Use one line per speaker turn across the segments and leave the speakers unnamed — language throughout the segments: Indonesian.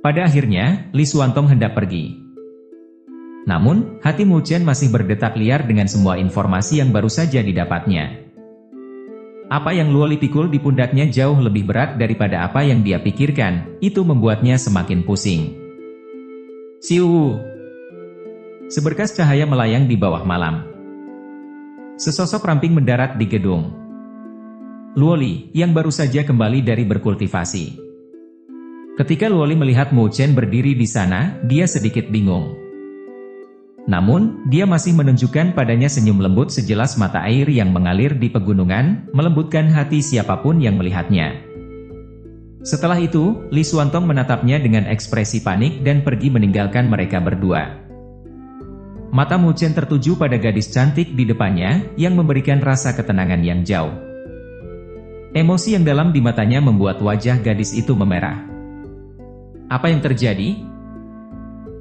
Pada akhirnya, Li Xuantong hendak pergi. Namun, hati Mu Chen masih berdetak liar dengan semua informasi yang baru saja didapatnya. Apa yang Luo Li pikul di pundaknya jauh lebih berat daripada apa yang dia pikirkan, itu membuatnya semakin pusing. Siu! Seberkas cahaya melayang di bawah malam. Sesosok ramping mendarat di gedung. Luo Li, yang baru saja kembali dari berkultivasi. Ketika Luo Li melihat Mu Chen berdiri di sana, dia sedikit bingung. Namun, dia masih menunjukkan padanya senyum lembut sejelas mata air yang mengalir di pegunungan, melembutkan hati siapapun yang melihatnya. Setelah itu, Li Xuantong menatapnya dengan ekspresi panik dan pergi meninggalkan mereka berdua. Mata Mu Chen tertuju pada gadis cantik di depannya, yang memberikan rasa ketenangan yang jauh. Emosi yang dalam di matanya membuat wajah gadis itu memerah. Apa yang terjadi?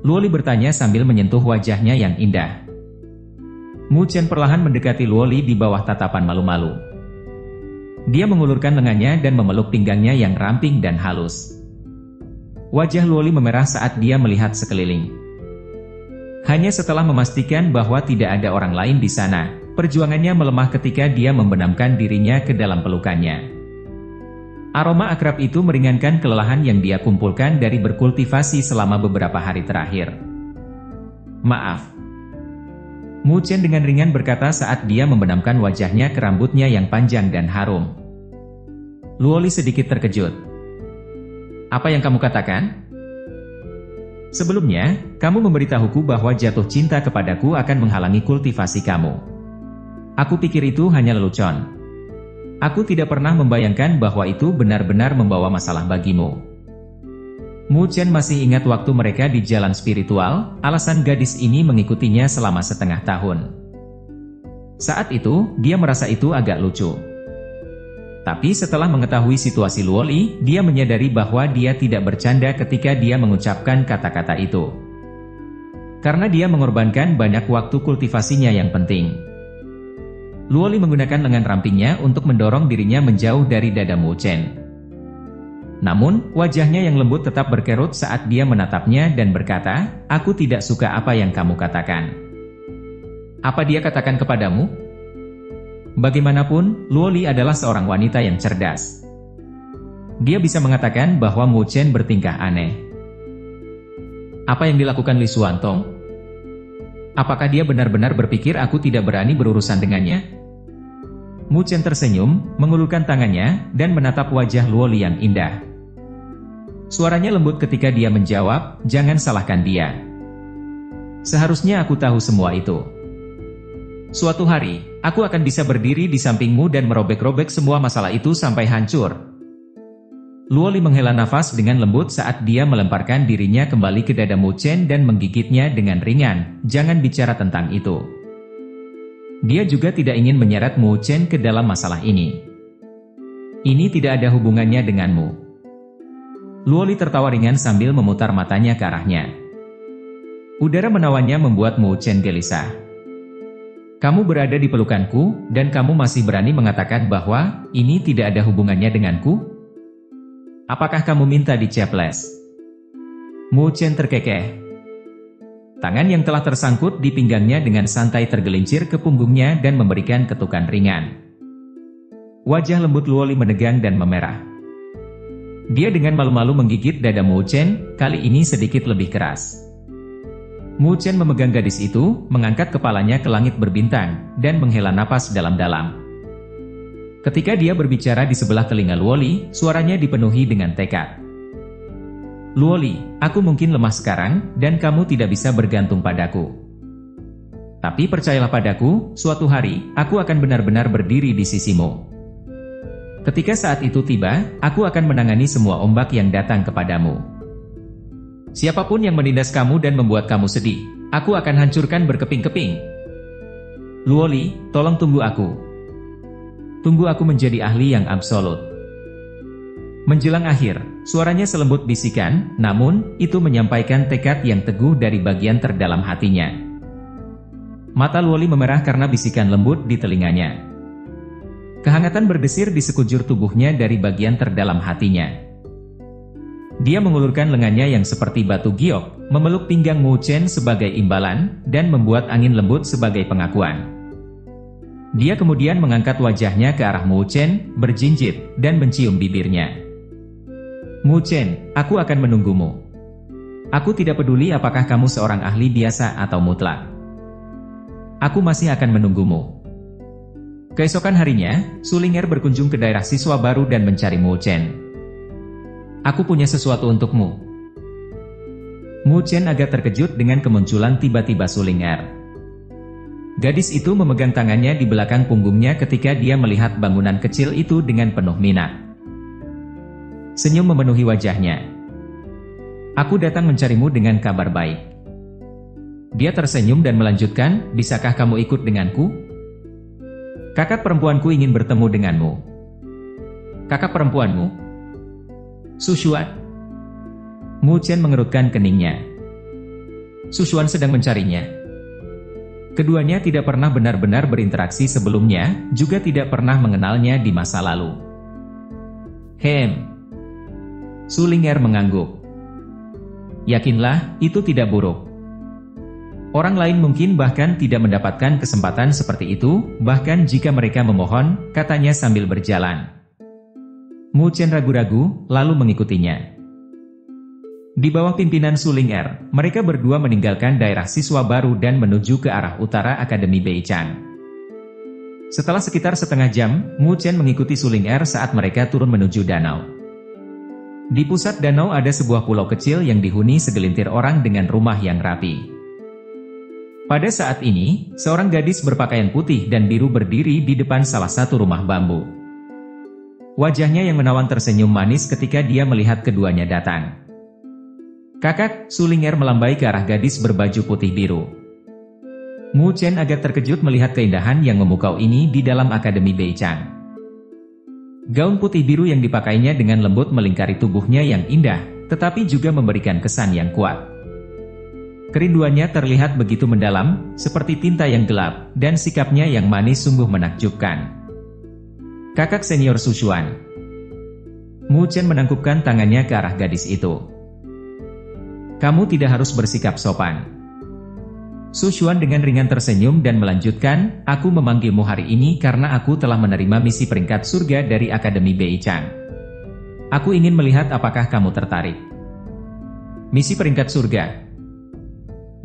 Luo Li bertanya sambil menyentuh wajahnya yang indah. Mu Chen perlahan mendekati Luo Li di bawah tatapan malu-malu. Dia mengulurkan lengannya dan memeluk pinggangnya yang ramping dan halus. Wajah Luo Li memerah saat dia melihat sekeliling. Hanya setelah memastikan bahwa tidak ada orang lain di sana, perjuangannya melemah ketika dia membenamkan dirinya ke dalam pelukannya. Aroma akrab itu meringankan kelelahan yang dia kumpulkan dari berkultivasi selama beberapa hari terakhir. Maaf. Mu Chen dengan ringan berkata saat dia membenamkan wajahnya ke rambutnya yang panjang dan harum. Luo Li sedikit terkejut. Apa yang kamu katakan? Sebelumnya, kamu memberitahuku bahwa jatuh cinta kepadaku akan menghalangi kultivasi kamu. Aku pikir itu hanya lelucon. Aku tidak pernah membayangkan bahwa itu benar-benar membawa masalah bagimu. Mu Chen masih ingat waktu mereka di jalan spiritual, alasan gadis ini mengikutinya selama setengah tahun. Saat itu, dia merasa itu agak lucu. Tapi setelah mengetahui situasi Luo Li, dia menyadari bahwa dia tidak bercanda ketika dia mengucapkan kata-kata itu. Karena dia mengorbankan banyak waktu kultivasinya yang penting. Luo Li menggunakan lengan rampingnya untuk mendorong dirinya menjauh dari dada Mu Chen. Namun, wajahnya yang lembut tetap berkerut saat dia menatapnya dan berkata, "Aku tidak suka apa yang kamu katakan." Apa dia katakan kepadamu? Bagaimanapun, Luo Li adalah seorang wanita yang cerdas. Dia bisa mengatakan bahwa Mu Chen bertingkah aneh. Apa yang dilakukan Li Xuantong? Apakah dia benar-benar berpikir aku tidak berani berurusan dengannya? Mu Chen tersenyum, mengulurkan tangannya, dan menatap wajah Luo Li yang indah. Suaranya lembut ketika dia menjawab, "Jangan salahkan dia. Seharusnya aku tahu semua itu. Suatu hari, aku akan bisa berdiri di sampingmu dan merobek-robek semua masalah itu sampai hancur." Luo Li menghela nafas dengan lembut saat dia melemparkan dirinya kembali ke dada Mu Chen dan menggigitnya dengan ringan. "Jangan bicara tentang itu." Dia juga tidak ingin menyeret Mu Chen ke dalam masalah ini. Ini tidak ada hubungannya denganmu. Luo Li tertawa ringan sambil memutar matanya ke arahnya. Udara menawannya membuat Mu Chen gelisah. "Kamu berada di pelukanku, dan kamu masih berani mengatakan bahwa ini tidak ada hubungannya denganku? Apakah kamu minta diceples?" Mu Chen terkekeh. Tangan yang telah tersangkut di pinggangnya dengan santai tergelincir ke punggungnya dan memberikan ketukan ringan. Wajah lembut Luo Li menegang dan memerah. Dia dengan malu-malu menggigit dada Mu Chen, kali ini sedikit lebih keras. Mu Chen memegang gadis itu, mengangkat kepalanya ke langit berbintang, dan menghela napas dalam-dalam. Ketika dia berbicara di sebelah telinga Luo Li, suaranya dipenuhi dengan tekad. "Luo Li, aku mungkin lemah sekarang, dan kamu tidak bisa bergantung padaku. Tapi percayalah padaku, suatu hari, aku akan benar-benar berdiri di sisimu. Ketika saat itu tiba, aku akan menangani semua ombak yang datang kepadamu. Siapapun yang menindas kamu dan membuat kamu sedih, aku akan hancurkan berkeping-keping. Luo Li, tolong tunggu aku. Tunggu aku menjadi ahli yang absolut." Menjelang akhir, suaranya selembut bisikan, namun, itu menyampaikan tekad yang teguh dari bagian terdalam hatinya. Mata Luo Li memerah karena bisikan lembut di telinganya. Kehangatan berdesir di sekujur tubuhnya dari bagian terdalam hatinya. Dia mengulurkan lengannya yang seperti batu giok, memeluk pinggang Mu Chen sebagai imbalan, dan membuat angin lembut sebagai pengakuan. Dia kemudian mengangkat wajahnya ke arah Mu Chen, berjinjit, dan mencium bibirnya. Mu Chen, aku akan menunggumu. Aku tidak peduli apakah kamu seorang ahli biasa atau mutlak. Aku masih akan menunggumu. Keesokan harinya, Su Ling'er berkunjung ke daerah siswa baru dan mencari Mu Chen. Aku punya sesuatu untukmu. Mu Chen agak terkejut dengan kemunculan tiba-tiba Su Ling'er. Gadis itu memegang tangannya di belakang punggungnya ketika dia melihat bangunan kecil itu dengan penuh minat. Senyum memenuhi wajahnya. Aku datang mencarimu dengan kabar baik. Dia tersenyum dan melanjutkan, bisakah kamu ikut denganku? Kakak perempuanku ingin bertemu denganmu. Kakak perempuanmu? Su Xuan? Mu Chen mengerutkan keningnya. Su Xuan sedang mencarinya. Keduanya tidak pernah benar-benar berinteraksi sebelumnya, juga tidak pernah mengenalnya di masa lalu. Su Ling'er mengangguk. Yakinlah, itu tidak buruk. Orang lain mungkin bahkan tidak mendapatkan kesempatan seperti itu, bahkan jika mereka memohon, katanya sambil berjalan. Mu Chen ragu-ragu, lalu mengikutinya. Di bawah pimpinan Su Ling'er, mereka berdua meninggalkan daerah siswa baru dan menuju ke arah utara Akademi Beichang. Setelah sekitar setengah jam, Mu Chen mengikuti Su Ling'er saat mereka turun menuju danau. Di pusat danau ada sebuah pulau kecil yang dihuni segelintir orang dengan rumah yang rapi. Pada saat ini, seorang gadis berpakaian putih dan biru berdiri di depan salah satu rumah bambu. Wajahnya yang menawan tersenyum manis ketika dia melihat keduanya datang. Kakak, Su Ling'er melambai ke arah gadis berbaju putih biru. Mu Chen agak terkejut melihat keindahan yang memukau ini di dalam Akademi Beichang. Gaun putih biru yang dipakainya dengan lembut melingkari tubuhnya yang indah, tetapi juga memberikan kesan yang kuat. Kerinduannya terlihat begitu mendalam, seperti tinta yang gelap, dan sikapnya yang manis sungguh menakjubkan. Kakak senior Su Xuan. Mu Chen menangkupkan tangannya ke arah gadis itu. Kamu tidak harus bersikap sopan. Su Xuan dengan ringan tersenyum dan melanjutkan, aku memanggilmu hari ini karena aku telah menerima misi peringkat surga dari Akademi Beichang. Aku ingin melihat apakah kamu tertarik. Misi peringkat surga.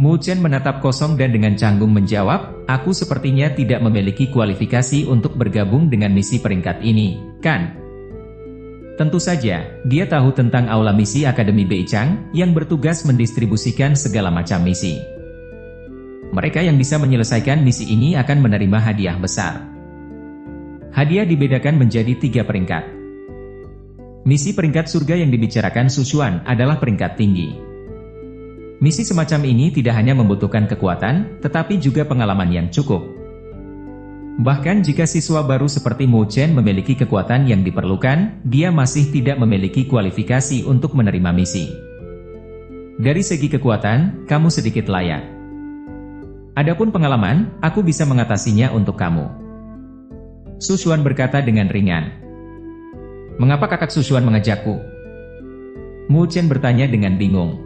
Mu Chen menatap kosong dan dengan canggung menjawab, aku sepertinya tidak memiliki kualifikasi untuk bergabung dengan misi peringkat ini, kan? Tentu saja, dia tahu tentang aula misi Akademi Beichang, yang bertugas mendistribusikan segala macam misi. Mereka yang bisa menyelesaikan misi ini akan menerima hadiah besar. Hadiah dibedakan menjadi 3 peringkat. Misi peringkat surga yang dibicarakan Su Xuan adalah peringkat tinggi. Misi semacam ini tidak hanya membutuhkan kekuatan, tetapi juga pengalaman yang cukup. Bahkan jika siswa baru seperti Mu Chen memiliki kekuatan yang diperlukan, dia masih tidak memiliki kualifikasi untuk menerima misi. Dari segi kekuatan, kamu sedikit layak. Adapun pengalaman, aku bisa mengatasinya untuk kamu. Su Xuan berkata dengan ringan. Mengapa kakak Su Xuan mengajakku? Mu Chen bertanya dengan bingung.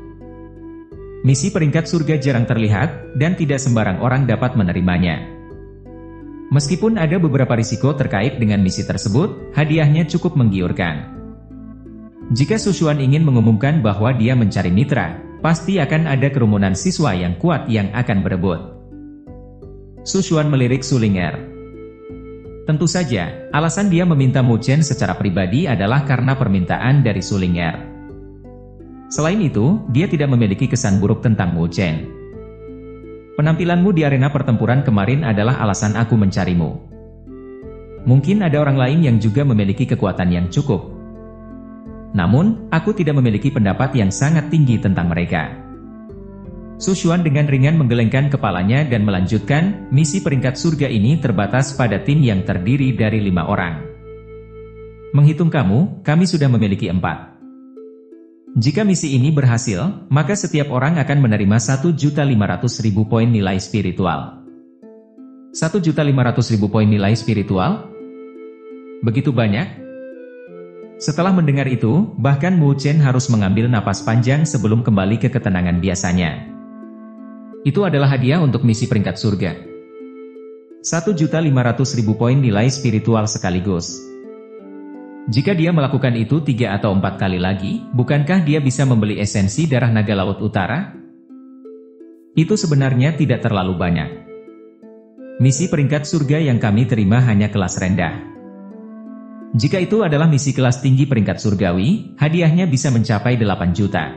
Misi peringkat surga jarang terlihat, dan tidak sembarang orang dapat menerimanya. Meskipun ada beberapa risiko terkait dengan misi tersebut, hadiahnya cukup menggiurkan. Jika Su Xuan ingin mengumumkan bahwa dia mencari mitra, pasti akan ada kerumunan siswa yang kuat yang akan berebut. Su Xuan melirik Su Ling'er. Tentu saja, alasan dia meminta Mu Chen secara pribadi adalah karena permintaan dari Su Ling'er. Selain itu, dia tidak memiliki kesan buruk tentang Mu Chen. Penampilanmu di arena pertempuran kemarin adalah alasan aku mencarimu. Mungkin ada orang lain yang juga memiliki kekuatan yang cukup. Namun, aku tidak memiliki pendapat yang sangat tinggi tentang mereka. Su Xuan dengan ringan menggelengkan kepalanya dan melanjutkan, misi peringkat surga ini terbatas pada tim yang terdiri dari 5 orang. Menghitung kamu, kami sudah memiliki 4. Jika misi ini berhasil, maka setiap orang akan menerima 1.500.000 poin nilai spiritual. 1.500.000 poin nilai spiritual? Begitu banyak? Setelah mendengar itu, bahkan Mu Chen harus mengambil napas panjang sebelum kembali ke ketenangan biasanya. Itu adalah hadiah untuk misi peringkat surga. 1.500.000 poin nilai spiritual sekaligus. Jika dia melakukan itu 3 atau 4 kali lagi, bukankah dia bisa membeli esensi darah naga laut utara? Itu sebenarnya tidak terlalu banyak. Misi peringkat surga yang kami terima hanya kelas rendah. Jika itu adalah misi kelas tinggi peringkat surgawi, hadiahnya bisa mencapai 8 juta.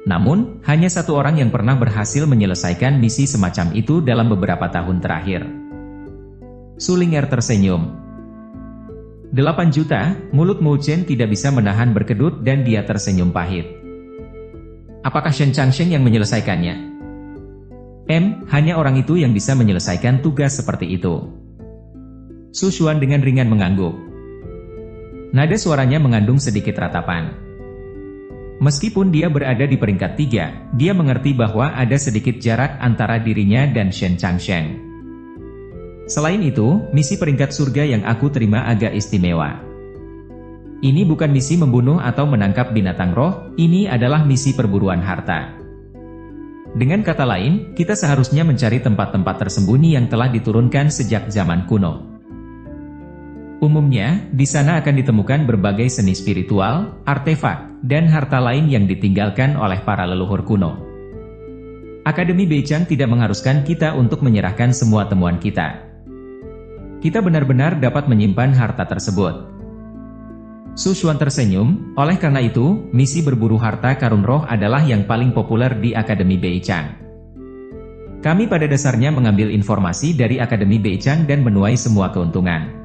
Namun, hanya 1 orang yang pernah berhasil menyelesaikan misi semacam itu dalam beberapa tahun terakhir. Su Ling'er tersenyum. 8 juta, mulut Mu Chen tidak bisa menahan berkedut dan dia tersenyum pahit. Apakah Shen Changsheng yang menyelesaikannya? Hanya orang itu yang bisa menyelesaikan tugas seperti itu. Su Xuan dengan ringan mengangguk. Nada suaranya mengandung sedikit ratapan. Meskipun dia berada di peringkat 3, dia mengerti bahwa ada sedikit jarak antara dirinya dan Shen Changsheng. Selain itu, misi peringkat surga yang aku terima agak istimewa. Ini bukan misi membunuh atau menangkap binatang roh, ini adalah misi perburuan harta. Dengan kata lain, kita seharusnya mencari tempat-tempat tersembunyi yang telah diturunkan sejak zaman kuno. Umumnya, di sana akan ditemukan berbagai seni spiritual, artefak, dan harta lain yang ditinggalkan oleh para leluhur kuno. Akademi Beichang tidak mengharuskan kita untuk menyerahkan semua temuan kita. Kita benar-benar dapat menyimpan harta tersebut. Su Xuan tersenyum, oleh karena itu, misi berburu harta karun roh adalah yang paling populer di Akademi Beichang. Kami pada dasarnya mengambil informasi dari Akademi Beichang dan menuai semua keuntungan.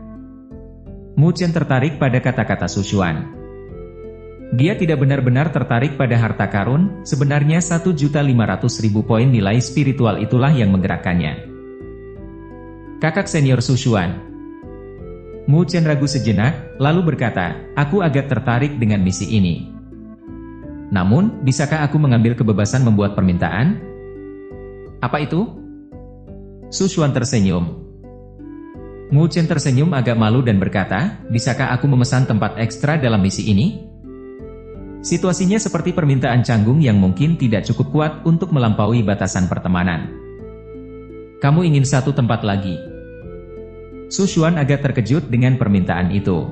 Mu Chen tertarik pada kata-kata Su Xuan. Dia tidak benar-benar tertarik pada harta karun, sebenarnya 1.500.000 poin nilai spiritual itulah yang menggerakkannya. Kakak senior Su Xuan. Mu Chen ragu sejenak, lalu berkata, aku agak tertarik dengan misi ini. Namun, bisakah aku mengambil kebebasan membuat permintaan? Apa itu? Su Xuan tersenyum. Mu Chen tersenyum agak malu dan berkata, bisakah aku memesan tempat ekstra dalam misi ini? Situasinya seperti permintaan canggung yang mungkin tidak cukup kuat untuk melampaui batasan pertemanan. Kamu ingin 1 tempat lagi? Su Xuan agak terkejut dengan permintaan itu.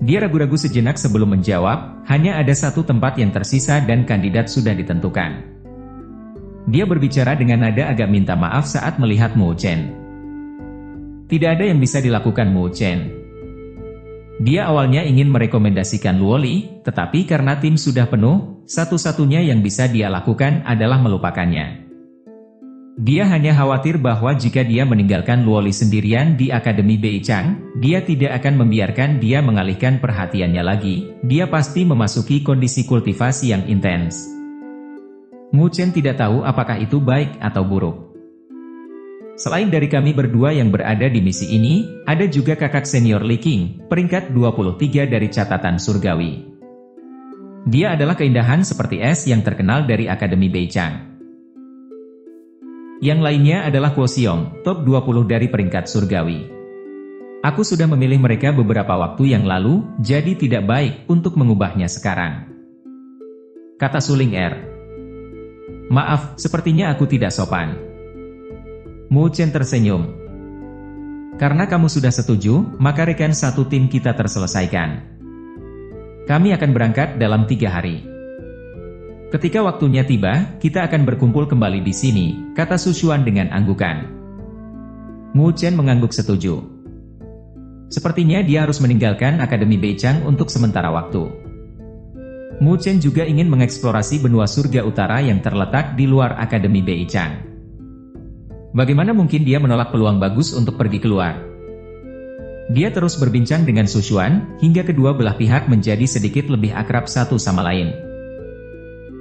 Dia ragu-ragu sejenak sebelum menjawab, hanya ada 1 tempat yang tersisa dan kandidat sudah ditentukan. Dia berbicara dengan nada agak minta maaf saat melihat Mu Chen. Tidak ada yang bisa dilakukan Mu Chen. Dia awalnya ingin merekomendasikan Luo Li, tetapi karena tim sudah penuh, satu-satunya yang bisa dia lakukan adalah melupakannya. Dia hanya khawatir bahwa jika dia meninggalkan Luo Li sendirian di Akademi Beichang, dia tidak akan membiarkan dia mengalihkan perhatiannya lagi, dia pasti memasuki kondisi kultivasi yang intens. Mu Chen tidak tahu apakah itu baik atau buruk. Selain dari kami berdua yang berada di misi ini, ada juga kakak senior Li Qing, peringkat 23 dari catatan surgawi. Dia adalah keindahan seperti es yang terkenal dari Akademi Beichang. Yang lainnya adalah Guo Xiong, top 20 dari peringkat surgawi. Aku sudah memilih mereka beberapa waktu yang lalu, jadi tidak baik untuk mengubahnya sekarang. Kata Su Ling'er. Maaf, sepertinya aku tidak sopan. Mu Chen tersenyum. Karena kamu sudah setuju, maka rekan 1 tim kita terselesaikan. Kami akan berangkat dalam 3 hari. Ketika waktunya tiba, kita akan berkumpul kembali di sini, kata Su Xuan dengan anggukan. Mu Chen mengangguk setuju. Sepertinya dia harus meninggalkan Akademi Beichang untuk sementara waktu. Mu Chen juga ingin mengeksplorasi benua surga utara yang terletak di luar Akademi Beichang. Bagaimana mungkin dia menolak peluang bagus untuk pergi keluar? Dia terus berbincang dengan Su Xuan, hingga kedua belah pihak menjadi sedikit lebih akrab satu sama lain.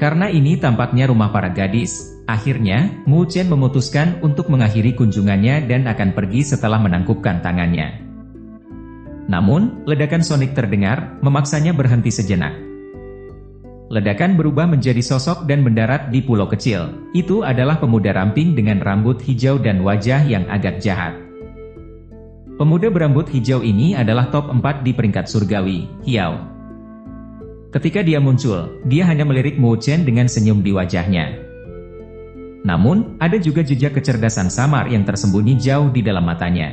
Karena ini tampaknya rumah para gadis, akhirnya, Mu Chen memutuskan untuk mengakhiri kunjungannya dan akan pergi setelah menangkupkan tangannya. Namun, ledakan sonik terdengar, memaksanya berhenti sejenak. Ledakan berubah menjadi sosok dan mendarat di pulau kecil. Itu adalah pemuda ramping dengan rambut hijau dan wajah yang agak jahat. Pemuda berambut hijau ini adalah top 4 di peringkat surgawi, Hiao. Ketika dia muncul, dia hanya melirik Mu Chen dengan senyum di wajahnya. Namun, ada juga jejak kecerdasan samar yang tersembunyi jauh di dalam matanya.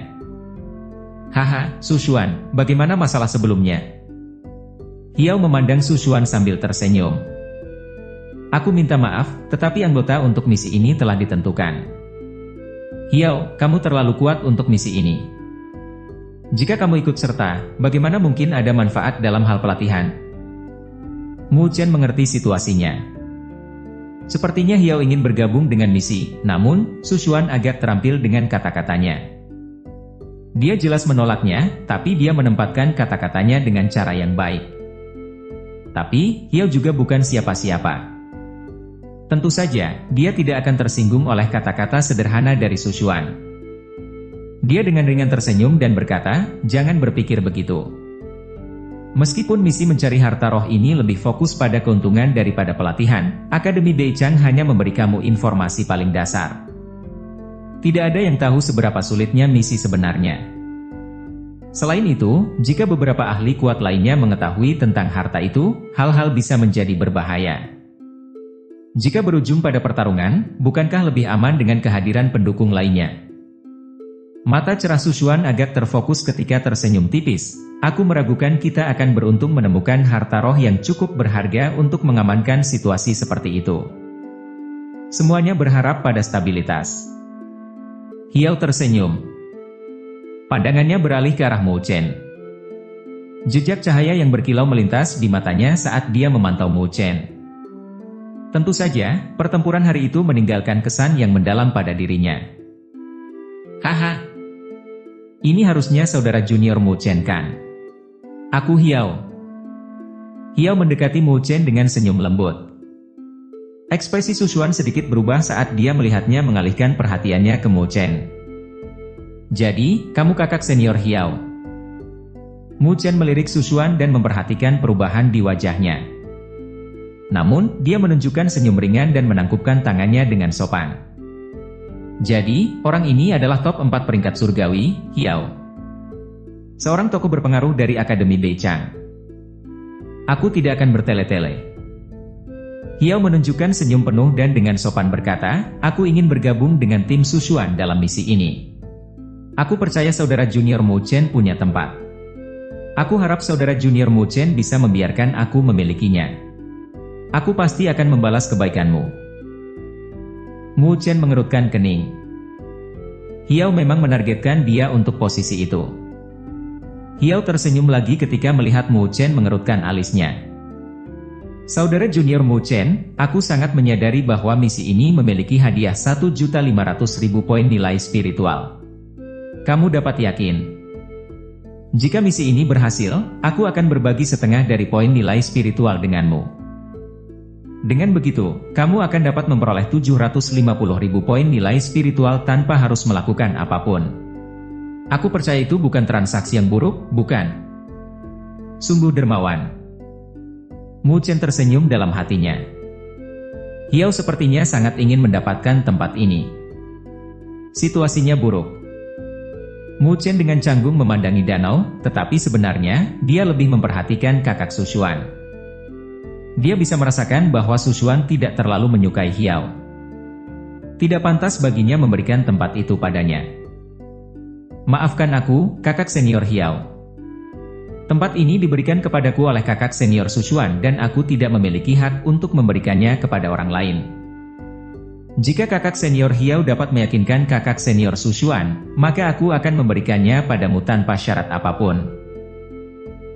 Haha, Su Xuan, bagaimana masalah sebelumnya? Hiao memandang Su Xuan sambil tersenyum. Aku minta maaf, tetapi anggota untuk misi ini telah ditentukan. Hiao, kamu terlalu kuat untuk misi ini. Jika kamu ikut serta, bagaimana mungkin ada manfaat dalam hal pelatihan? Mu Chen mengerti situasinya. Sepertinya Hiao ingin bergabung dengan misi, namun, Su Xuan agak terampil dengan kata-katanya. Dia jelas menolaknya, tapi dia menempatkan kata-katanya dengan cara yang baik. Tapi, Hiao juga bukan siapa-siapa. Tentu saja, dia tidak akan tersinggung oleh kata-kata sederhana dari Su Xuan. Dia dengan ringan tersenyum dan berkata, jangan berpikir begitu. Meskipun misi mencari harta roh ini lebih fokus pada keuntungan daripada pelatihan, Akademi Beichang hanya memberi kamu informasi paling dasar. Tidak ada yang tahu seberapa sulitnya misi sebenarnya. Selain itu, jika beberapa ahli kuat lainnya mengetahui tentang harta itu, hal-hal bisa menjadi berbahaya. Jika berujung pada pertarungan, bukankah lebih aman dengan kehadiran pendukung lainnya? Mata cerah Su Xuan agak terfokus ketika tersenyum tipis. Aku meragukan kita akan beruntung menemukan harta roh yang cukup berharga untuk mengamankan situasi seperti itu. Semuanya berharap pada stabilitas. Hiao tersenyum. Pandangannya beralih ke arah Mu Chen. Jejak cahaya yang berkilau melintas di matanya saat dia memantau Mu Chen. Tentu saja, pertempuran hari itu meninggalkan kesan yang mendalam pada dirinya. Haha. Ini harusnya saudara junior Mu Chen kan? Aku Hiao. Hiao mendekati Mu Chen dengan senyum lembut. Ekspresi Su Xuan sedikit berubah saat dia melihatnya mengalihkan perhatiannya ke Mu Chen. Jadi, kamu kakak senior Hiao. Mu Chen melirik Su Xuan dan memperhatikan perubahan di wajahnya. Namun, dia menunjukkan senyum ringan dan menangkupkan tangannya dengan sopan. Jadi, orang ini adalah top 4 peringkat surgawi, Hiao. Seorang tokoh berpengaruh dari Akademi Beichang. Aku tidak akan bertele-tele. Hiao menunjukkan senyum penuh dan dengan sopan berkata, aku ingin bergabung dengan tim Su Xuan dalam misi ini. Aku percaya saudara junior Mu Chen punya tempat. Aku harap saudara junior Mu Chen bisa membiarkan aku memilikinya. Aku pasti akan membalas kebaikanmu. Mu Chen mengerutkan kening. Hiao memang menargetkan dia untuk posisi itu. Hiao tersenyum lagi ketika melihat Mu Chen mengerutkan alisnya. Saudara junior Mu Chen, aku sangat menyadari bahwa misi ini memiliki hadiah 1.500.000 poin nilai spiritual. Kamu dapat yakin. Jika misi ini berhasil, aku akan berbagi setengah dari poin nilai spiritual denganmu. Dengan begitu, kamu akan dapat memperoleh 750.000 poin nilai spiritual tanpa harus melakukan apapun. Aku percaya itu bukan transaksi yang buruk, bukan? Sungguh dermawan. Mu Chen tersenyum dalam hatinya. Hiao sepertinya sangat ingin mendapatkan tempat ini. Situasinya buruk. Mu Chen dengan canggung memandangi danau, tetapi sebenarnya, dia lebih memperhatikan kakak Su Xuan. Dia bisa merasakan bahwa Su Xuan tidak terlalu menyukai Hiao. Tidak pantas baginya memberikan tempat itu padanya. Maafkan aku, kakak senior Hiao. Tempat ini diberikan kepadaku oleh kakak senior Su Xuan dan aku tidak memiliki hak untuk memberikannya kepada orang lain. Jika kakak senior Hiao dapat meyakinkan kakak senior Su Xuan, maka aku akan memberikannya padamu tanpa syarat apapun.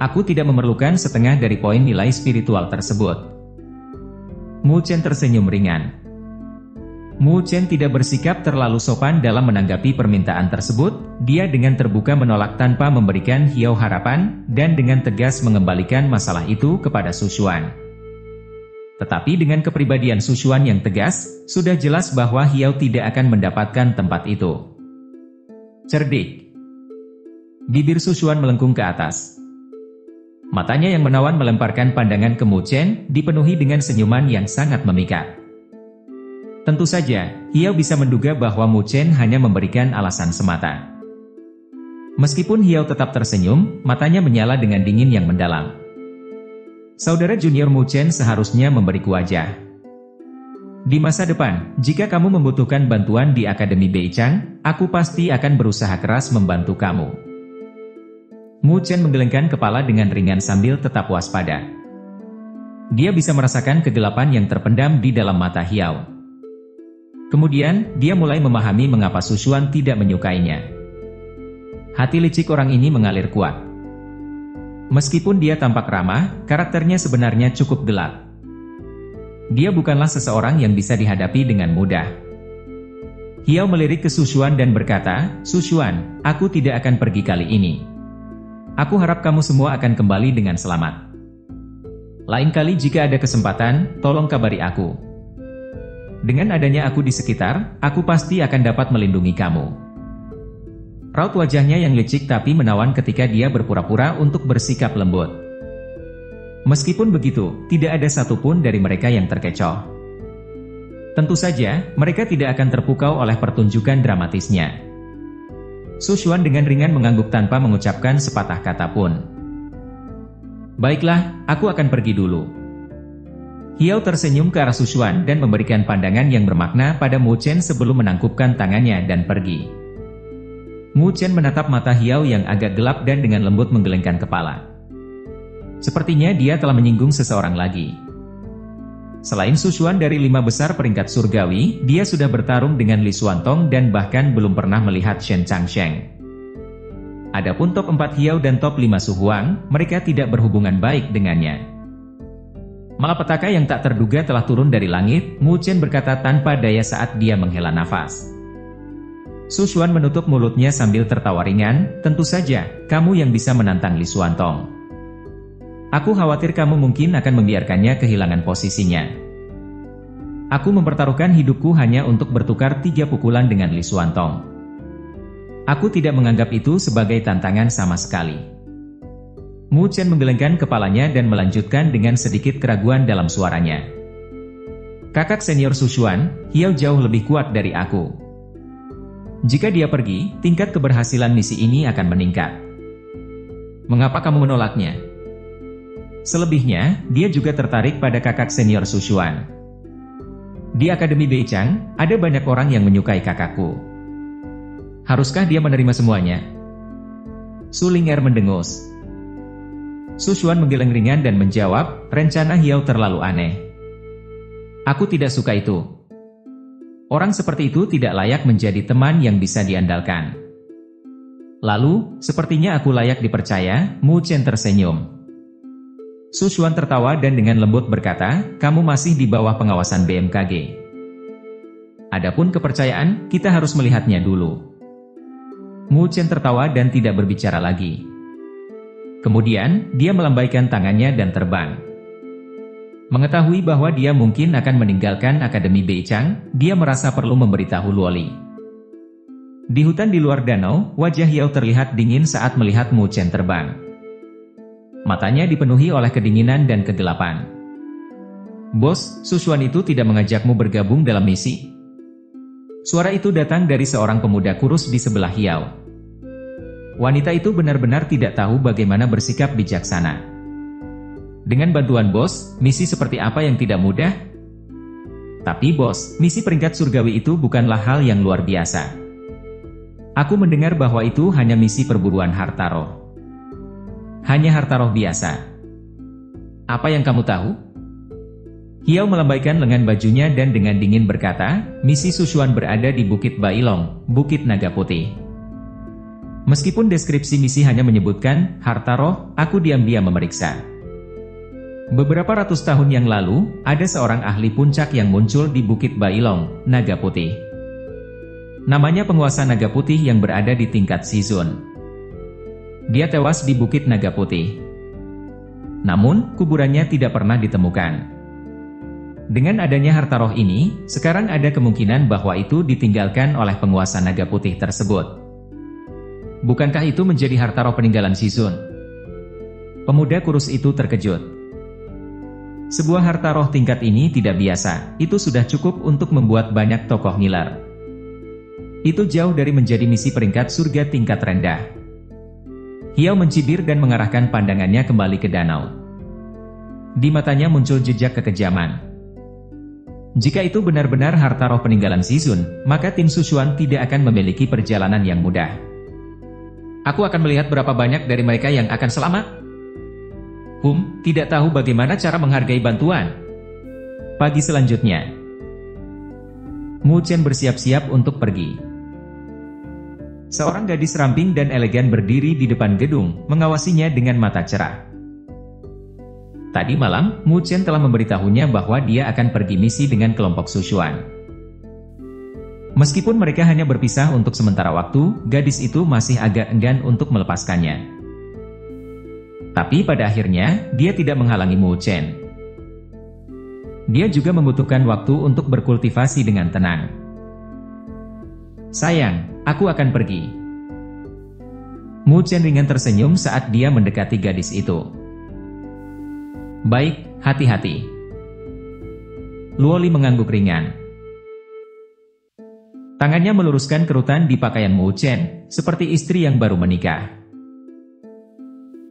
Aku tidak memerlukan setengah dari poin nilai spiritual tersebut. Mu Chen tersenyum ringan. Mu Chen tidak bersikap terlalu sopan dalam menanggapi permintaan tersebut, dia dengan terbuka menolak tanpa memberikan Hiao harapan, dan dengan tegas mengembalikan masalah itu kepada Su Xuan. Tetapi dengan kepribadian Su Xuan yang tegas, sudah jelas bahwa Hiao tidak akan mendapatkan tempat itu. Cerdik. Bibir Su Xuan melengkung ke atas. Matanya yang menawan melemparkan pandangan ke Mu Chen, dipenuhi dengan senyuman yang sangat memikat. Tentu saja, Hiao bisa menduga bahwa Mu Chen hanya memberikan alasan semata. Meskipun Hiao tetap tersenyum, matanya menyala dengan dingin yang mendalam. Saudara junior Mu Chen seharusnya memberiku wajah. Di masa depan, jika kamu membutuhkan bantuan di Akademi Beichang, aku pasti akan berusaha keras membantu kamu. Mu Chen menggelengkan kepala dengan ringan sambil tetap waspada. Dia bisa merasakan kegelapan yang terpendam di dalam mata Hiao. Kemudian, dia mulai memahami mengapa Su Xuan tidak menyukainya. Hati licik orang ini mengalir kuat. Meskipun dia tampak ramah, karakternya sebenarnya cukup gelap. Dia bukanlah seseorang yang bisa dihadapi dengan mudah. Hiao melirik ke Su Xuan dan berkata, "Su Xuan, aku tidak akan pergi kali ini. Aku harap kamu semua akan kembali dengan selamat. Lain kali jika ada kesempatan, tolong kabari aku. Dengan adanya aku di sekitar, aku pasti akan dapat melindungi kamu." Raut wajahnya yang licik tapi menawan ketika dia berpura-pura untuk bersikap lembut. Meskipun begitu, tidak ada satupun dari mereka yang terkecoh. Tentu saja, mereka tidak akan terpukau oleh pertunjukan dramatisnya. Su Xuan dengan ringan mengangguk tanpa mengucapkan sepatah kata pun. "Baiklah, aku akan pergi dulu." Hiao tersenyum ke arah Su Xuan dan memberikan pandangan yang bermakna pada Mu Chen sebelum menangkupkan tangannya dan pergi. Mu Chen menatap mata Hiao yang agak gelap dan dengan lembut menggelengkan kepala. Sepertinya dia telah menyinggung seseorang lagi. Selain Su Xuan dari 5 besar peringkat surgawi, dia sudah bertarung dengan Li Xuantong dan bahkan belum pernah melihat Shen Changsheng. Adapun top 4 Hiao dan top 5 Su Huang, mereka tidak berhubungan baik dengannya. Malapetaka yang tak terduga telah turun dari langit, Mu Chen berkata tanpa daya saat dia menghela nafas. Su Xuan menutup mulutnya sambil tertawa ringan, "Tentu saja, kamu yang bisa menantang Li Xuantong. Aku khawatir kamu mungkin akan membiarkannya kehilangan posisinya. Aku mempertaruhkan hidupku hanya untuk bertukar 3 pukulan dengan Li Xuantong. Aku tidak menganggap itu sebagai tantangan sama sekali." Mu Chen menggelengkan kepalanya dan melanjutkan dengan sedikit keraguan dalam suaranya. "Kakak senior Su Xuan, Hiao jauh lebih kuat dari aku. Jika dia pergi, tingkat keberhasilan misi ini akan meningkat. Mengapa kamu menolaknya? Selebihnya, dia juga tertarik pada kakak senior Su Xuan. Di Akademi Beichang, ada banyak orang yang menyukai kakakku. Haruskah dia menerima semuanya?" Su Ling'er mendengus. Su Xuan menggeleng ringan dan menjawab, "Rencana Hiao terlalu aneh. Aku tidak suka itu. Orang seperti itu tidak layak menjadi teman yang bisa diandalkan." "Lalu, sepertinya aku layak dipercaya." Mu Chen tersenyum. Su Xuan tertawa dan dengan lembut berkata, "Kamu masih di bawah pengawasan BMKG. Adapun kepercayaan, kita harus melihatnya dulu." Mu Chen tertawa dan tidak berbicara lagi. Kemudian, dia melambaikan tangannya dan terbang. Mengetahui bahwa dia mungkin akan meninggalkan Akademi Beichang, dia merasa perlu memberitahu Luoli. Di hutan di luar danau, wajah Hiao terlihat dingin saat melihat Mu Chen terbang. Matanya dipenuhi oleh kedinginan dan kegelapan. "Bos, Su Xuan itu tidak mengajakmu bergabung dalam misi?" Suara itu datang dari seorang pemuda kurus di sebelah Hiao. Wanita itu benar-benar tidak tahu bagaimana bersikap bijaksana. "Dengan bantuan bos, misi seperti apa yang tidak mudah?" "Tapi bos, misi peringkat surgawi itu bukanlah hal yang luar biasa. Aku mendengar bahwa itu hanya misi perburuan harta roh." "Hanya harta roh biasa. Apa yang kamu tahu?" Hiao melambaikan lengan bajunya dan dengan dingin berkata, "Misi Su Xuan berada di Bukit Bailong, Bukit Naga Putih. Meskipun deskripsi misi hanya menyebutkan harta roh, aku diam-diam memeriksa. Beberapa ratus tahun yang lalu, ada seorang ahli puncak yang muncul di Bukit Bailong, Naga Putih. Namanya penguasa Naga Putih yang berada di tingkat Shizun. Dia tewas di Bukit Naga Putih. Namun, kuburannya tidak pernah ditemukan. Dengan adanya harta roh ini, sekarang ada kemungkinan bahwa itu ditinggalkan oleh penguasa Naga Putih tersebut. Bukankah itu menjadi harta roh peninggalan Shizun?" Pemuda kurus itu terkejut. "Sebuah harta roh tingkat ini tidak biasa, itu sudah cukup untuk membuat banyak tokoh ngiler. Itu jauh dari menjadi misi peringkat surga tingkat rendah. Hiao mencibir dan mengarahkan pandangannya kembali ke danau. Di matanya muncul jejak kekejaman. Jika itu benar-benar harta roh peninggalan Zizun, maka tim Sushuan tidak akan memiliki perjalanan yang mudah. Aku akan melihat berapa banyak dari mereka yang akan selamat. Tidak tahu bagaimana cara menghargai bantuan. Pagi selanjutnya, Mu Chen bersiap-siap untuk pergi. Seorang gadis ramping dan elegan berdiri di depan gedung, mengawasinya dengan mata cerah. Tadi malam, Mu Chen telah memberitahunya bahwa dia akan pergi misi dengan kelompok Sushuan. Meskipun mereka hanya berpisah untuk sementara waktu, gadis itu masih agak enggan untuk melepaskannya. Tapi pada akhirnya, dia tidak menghalangi Mu Chen. Dia juga membutuhkan waktu untuk berkultivasi dengan tenang. Sayang, aku akan pergi. Mu Chen ringan tersenyum saat dia mendekati gadis itu. Baik, hati-hati. Luoli mengangguk ringan. Tangannya meluruskan kerutan di pakaian Mu Chen, seperti istri yang baru menikah.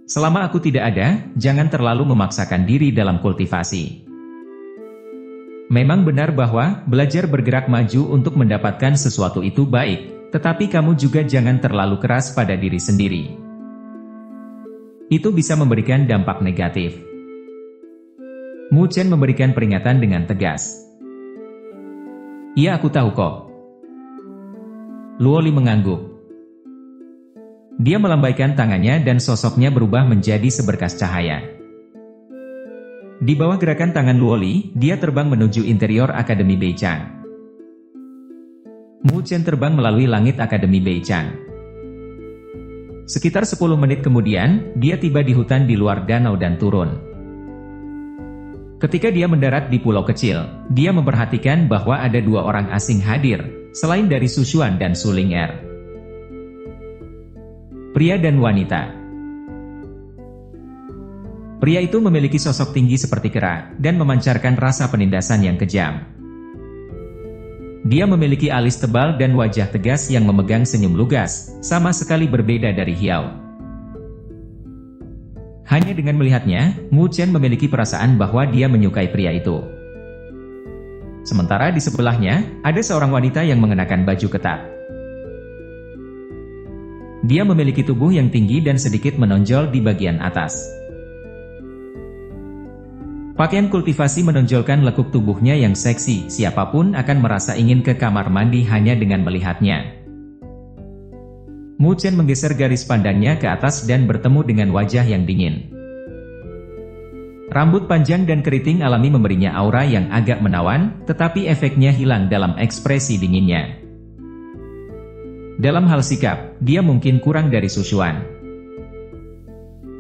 Selama aku tidak ada, jangan terlalu memaksakan diri dalam kultivasi. Memang benar bahwa belajar bergerak maju untuk mendapatkan sesuatu itu baik, tetapi kamu juga jangan terlalu keras pada diri sendiri. Itu bisa memberikan dampak negatif. Mu Chen memberikan peringatan dengan tegas. Iya, aku tahu kok. Luoli mengangguk. Dia melambaikan tangannya dan sosoknya berubah menjadi seberkas cahaya. Di bawah gerakan tangan Luoli, dia terbang menuju interior Akademi Beichang. Mu Chen terbang melalui langit Akademi Beichang. Sekitar 10 menit kemudian, dia tiba di hutan di luar danau dan turun. Ketika dia mendarat di pulau kecil, dia memperhatikan bahwa ada 2 orang asing hadir, selain dari Sushuan dan Su Ling'er. Pria dan wanita. Pria itu memiliki sosok tinggi seperti kera, dan memancarkan rasa penindasan yang kejam. Dia memiliki alis tebal dan wajah tegas yang memegang senyum lugas, sama sekali berbeda dari Hiao. Hanya dengan melihatnya, Mu Chen memiliki perasaan bahwa dia menyukai pria itu. Sementara di sebelahnya, ada seorang wanita yang mengenakan baju ketat. Dia memiliki tubuh yang tinggi dan sedikit menonjol di bagian atas. Pakaian kultivasi menonjolkan lekuk tubuhnya yang seksi, siapapun akan merasa ingin ke kamar mandi hanya dengan melihatnya. Mu Chen menggeser garis pandangnya ke atas dan bertemu dengan wajah yang dingin. Rambut panjang dan keriting alami memberinya aura yang agak menawan, tetapi efeknya hilang dalam ekspresi dinginnya. Dalam hal sikap, dia mungkin kurang dari Sushuan.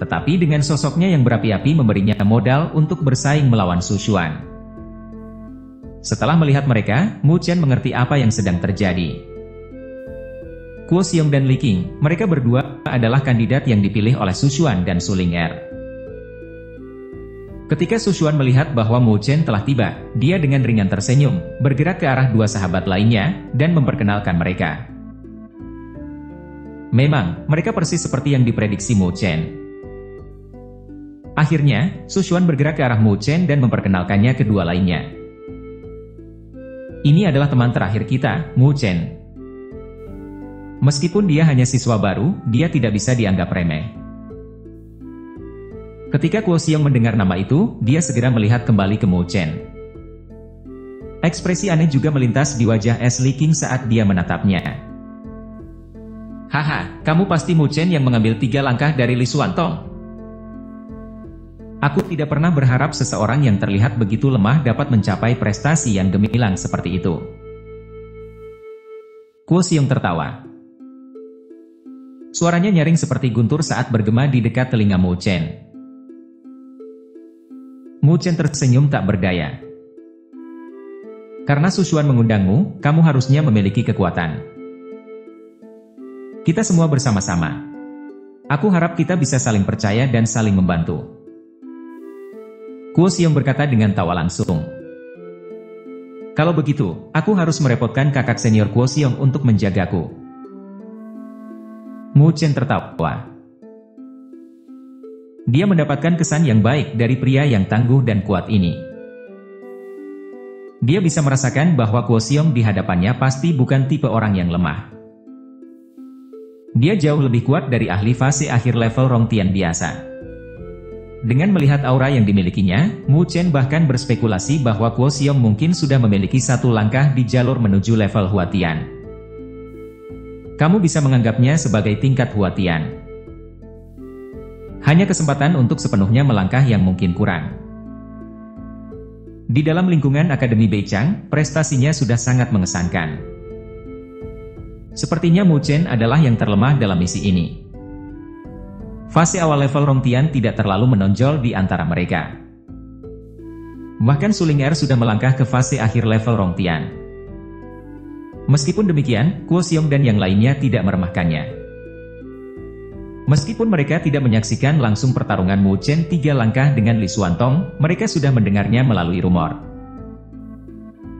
Tetapi dengan sosoknya yang berapi-api memberinya modal untuk bersaing melawan Sushuan. Setelah melihat mereka, Mu Chen mengerti apa yang sedang terjadi. Kuo Xiong dan Li Qing, mereka berdua adalah kandidat yang dipilih oleh Sushuan dan Su Ling'er. Ketika Sushuan melihat bahwa Mu Chen telah tiba, dia dengan ringan tersenyum, bergerak ke arah 2 sahabat lainnya, dan memperkenalkan mereka. Memang, mereka persis seperti yang diprediksi Mu Chen. Akhirnya, Sushuan bergerak ke arah Mu Chen dan memperkenalkannya kedua lainnya. Ini adalah teman terakhir kita, Mu Chen. Meskipun dia hanya siswa baru, dia tidak bisa dianggap remeh. Ketika Kuo Xiong mendengar nama itu, dia segera melihat kembali ke Mu Chen. Ekspresi aneh juga melintas di wajah Li Qing saat dia menatapnya. Haha, kamu pasti Mu Chen yang mengambil 3 langkah dari Li Xuantong. Aku tidak pernah berharap seseorang yang terlihat begitu lemah dapat mencapai prestasi yang gemilang seperti itu. Kuo Xiong tertawa. Suaranya nyaring seperti guntur saat bergema di dekat telinga Mu Chen. Mu Chen tersenyum tak berdaya. Karena Sushuan mengundangmu, kamu harusnya memiliki kekuatan. Kita semua bersama-sama. Aku harap kita bisa saling percaya dan saling membantu. Kuo Xiong berkata dengan tawa langsung. Kalau begitu, aku harus merepotkan kakak senior Kuo Xiong untuk menjagaku. Mu Chen tertawa. Dia mendapatkan kesan yang baik dari pria yang tangguh dan kuat ini. Dia bisa merasakan bahwa Guo Xiong di hadapannya pasti bukan tipe orang yang lemah. Dia jauh lebih kuat dari ahli fase akhir level Rongtian biasa. Dengan melihat aura yang dimilikinya, Mu Chen bahkan berspekulasi bahwa Guo Xiong mungkin sudah memiliki satu langkah di jalur menuju level Huatian. Kamu bisa menganggapnya sebagai tingkat Huatian. Hanya kesempatan untuk sepenuhnya melangkah yang mungkin kurang. Di dalam lingkungan Akademi Beichang, prestasinya sudah sangat mengesankan. Sepertinya Mu Chen adalah yang terlemah dalam misi ini. Fase awal level Rongtian tidak terlalu menonjol di antara mereka. Bahkan Su Ling Er sudah melangkah ke fase akhir level Rongtian. Meskipun demikian, Guo Xiong dan yang lainnya tidak meremehkannya. Meskipun mereka tidak menyaksikan langsung pertarungan Mu Chen 3 langkah dengan Li Xuantong, mereka sudah mendengarnya melalui rumor.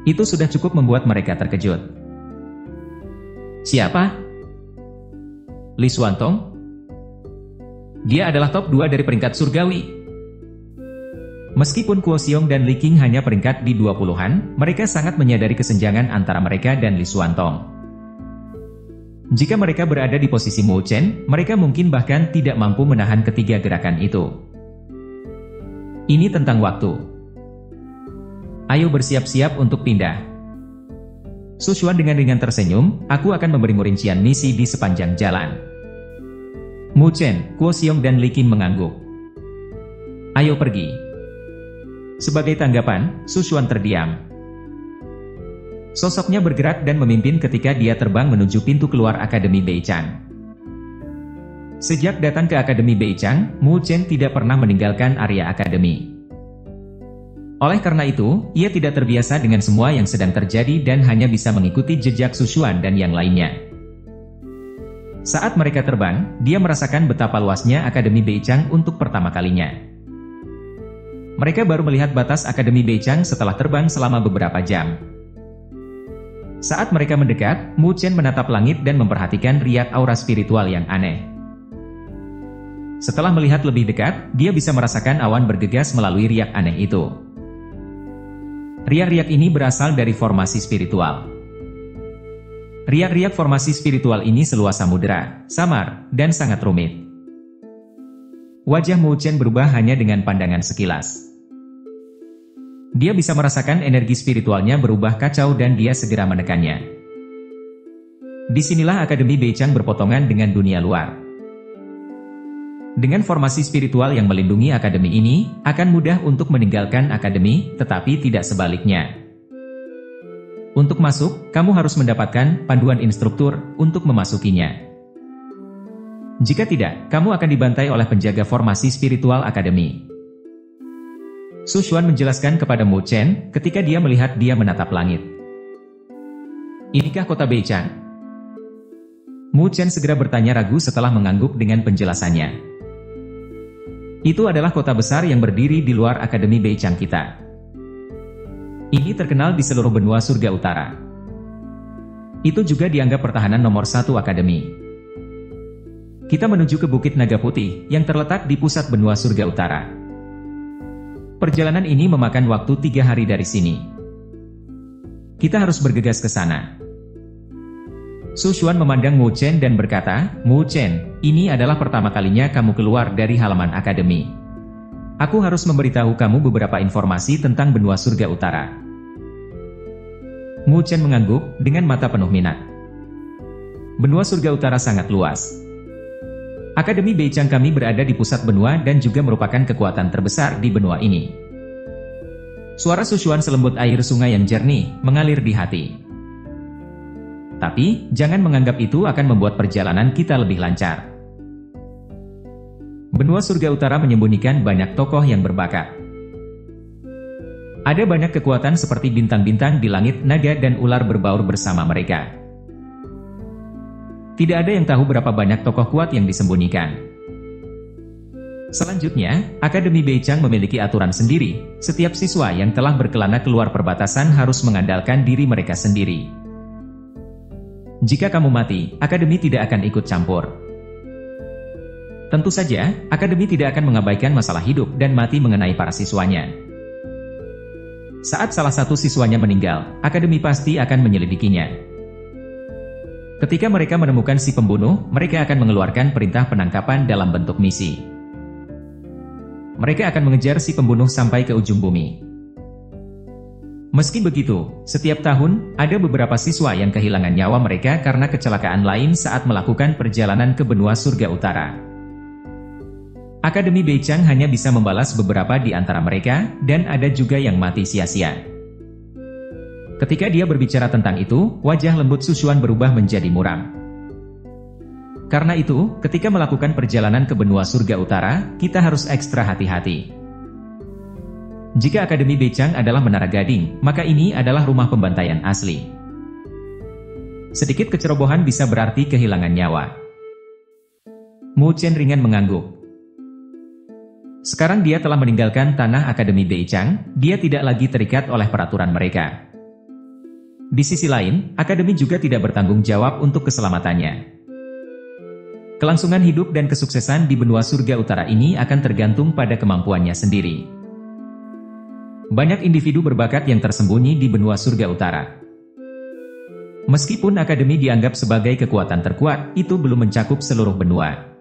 Itu sudah cukup membuat mereka terkejut. Siapa? Li Xuantong? Dia adalah top 2 dari peringkat surgawi. Meskipun Guo Xiong dan Li Qing hanya peringkat di 20-an, mereka sangat menyadari kesenjangan antara mereka dan Li Xuantong. Jika mereka berada di posisi Mu Chen, mereka mungkin bahkan tidak mampu menahan ketiga gerakan itu. Ini tentang waktu. Ayo bersiap-siap untuk pindah. Su Xuan dengan ringan tersenyum, aku akan memberimu rincian misi di sepanjang jalan. Mu Chen, Guo Xiong dan Li Qing mengangguk. Ayo pergi. Sebagai tanggapan, Su Xuan terdiam. Sosoknya bergerak dan memimpin ketika dia terbang menuju pintu keluar Akademi Beichang. Sejak datang ke Akademi Beichang, Mu Chen tidak pernah meninggalkan area akademi. Oleh karena itu, ia tidak terbiasa dengan semua yang sedang terjadi dan hanya bisa mengikuti jejak Su Xuan dan yang lainnya. Saat mereka terbang, dia merasakan betapa luasnya Akademi Beichang untuk pertama kalinya. Mereka baru melihat batas Akademi Beichang setelah terbang selama beberapa jam. Saat mereka mendekat, Mu Chen menatap langit dan memperhatikan riak aura spiritual yang aneh. Setelah melihat lebih dekat, dia bisa merasakan awan bergegas melalui riak aneh itu. Riak-riak ini berasal dari formasi spiritual. Riak-riak formasi spiritual ini seluas samudera, samar, dan sangat rumit. Wajah Mu Chen berubah hanya dengan pandangan sekilas. Dia bisa merasakan energi spiritualnya berubah kacau dan dia segera menekannya. Disinilah Akademi Beichang berpotongan dengan dunia luar. Dengan formasi spiritual yang melindungi akademi ini, akan mudah untuk meninggalkan akademi, tetapi tidak sebaliknya. Untuk masuk, kamu harus mendapatkan panduan instruktur untuk memasukinya. Jika tidak, kamu akan dibantai oleh penjaga formasi spiritual akademi. Su Xuan menjelaskan kepada Mu Chen ketika dia melihat dia menatap langit. Inikah kota Beichang? Mu Chen segera bertanya ragu setelah mengangguk dengan penjelasannya. Itu adalah kota besar yang berdiri di luar Akademi Beichang kita. Ini terkenal di seluruh benua surga utara. Itu juga dianggap pertahanan nomor 1 akademi. Kita menuju ke Bukit Naga Putih, yang terletak di pusat benua surga utara. Perjalanan ini memakan waktu 3 hari dari sini. Kita harus bergegas ke sana. Su Xuan memandang Mu Chen dan berkata, Mu Chen, ini adalah pertama kalinya kamu keluar dari halaman akademi. Aku harus memberitahu kamu beberapa informasi tentang benua surga utara. Mu Chen mengangguk dengan mata penuh minat. Benua surga utara sangat luas. Akademi Beichang kami berada di pusat benua dan juga merupakan kekuatan terbesar di benua ini. Suara Su Xuan selembut air sungai yang jernih mengalir di hati. Tapi, jangan menganggap itu akan membuat perjalanan kita lebih lancar. Benua surga utara menyembunyikan banyak tokoh yang berbakat. Ada banyak kekuatan seperti bintang-bintang di langit, naga dan ular berbaur bersama mereka. Tidak ada yang tahu berapa banyak tokoh kuat yang disembunyikan. Selanjutnya, Akademi Beichang memiliki aturan sendiri. Setiap siswa yang telah berkelana keluar perbatasan harus mengandalkan diri mereka sendiri. Jika kamu mati, Akademi tidak akan ikut campur. Tentu saja, akademi tidak akan mengabaikan masalah hidup dan mati mengenai para siswanya. Saat salah satu siswanya meninggal, akademi pasti akan menyelidikinya. Ketika mereka menemukan si pembunuh, mereka akan mengeluarkan perintah penangkapan dalam bentuk misi. Mereka akan mengejar si pembunuh sampai ke ujung bumi. Meski begitu, setiap tahun, ada beberapa siswa yang kehilangan nyawa mereka karena kecelakaan lain saat melakukan perjalanan ke benua surga utara. Akademi Beichang hanya bisa membalas beberapa di antara mereka, dan ada juga yang mati sia-sia. Ketika dia berbicara tentang itu, wajah lembut Sushuan berubah menjadi muram. Karena itu, ketika melakukan perjalanan ke benua surga utara, kita harus ekstra hati-hati. Jika Akademi Beichang adalah Menara Gading, maka ini adalah rumah pembantaian asli. Sedikit kecerobohan bisa berarti kehilangan nyawa. Mu Chen ringan mengangguk. Sekarang dia telah meninggalkan tanah Akademi Beichang, dia tidak lagi terikat oleh peraturan mereka. Di sisi lain, Akademi juga tidak bertanggung jawab untuk keselamatannya. Kelangsungan hidup dan kesuksesan di benua surga utara ini akan tergantung pada kemampuannya sendiri. Banyak individu berbakat yang tersembunyi di benua surga utara. Meskipun Akademi dianggap sebagai kekuatan terkuat, itu belum mencakup seluruh benua.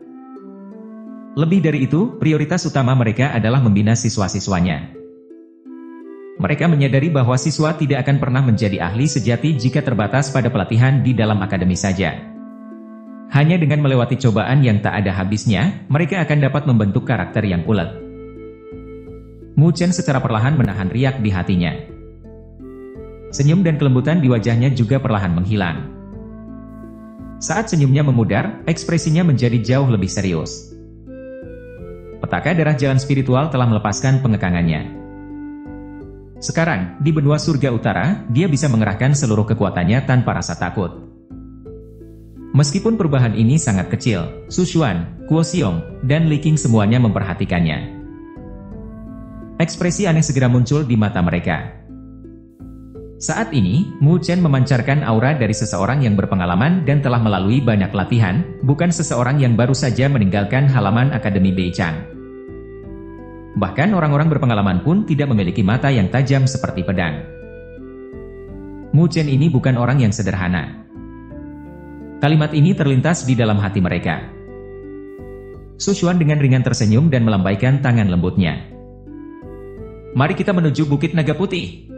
Lebih dari itu, prioritas utama mereka adalah membina siswa-siswanya. Mereka menyadari bahwa siswa tidak akan pernah menjadi ahli sejati jika terbatas pada pelatihan di dalam akademi saja. Hanya dengan melewati cobaan yang tak ada habisnya, mereka akan dapat membentuk karakter yang ulet. Mu Chen secara perlahan menahan riak di hatinya. Senyum dan kelembutan di wajahnya juga perlahan menghilang. Saat senyumnya memudar, ekspresinya menjadi jauh lebih serius. Petaka darah jalan spiritual telah melepaskan pengekangannya. Sekarang, di benua surga utara, dia bisa mengerahkan seluruh kekuatannya tanpa rasa takut. Meskipun perubahan ini sangat kecil, Sushuan, Kuo Xiong, dan Li Qing semuanya memperhatikannya. Ekspresi aneh segera muncul di mata mereka. Saat ini, Mu Chen memancarkan aura dari seseorang yang berpengalaman dan telah melalui banyak latihan, bukan seseorang yang baru saja meninggalkan halaman Akademi Beichang. Bahkan orang-orang berpengalaman pun tidak memiliki mata yang tajam seperti pedang. Mu Chen ini bukan orang yang sederhana. Kalimat ini terlintas di dalam hati mereka. Sushuan dengan ringan tersenyum dan melambaikan tangan lembutnya. Mari kita menuju Bukit Naga Putih.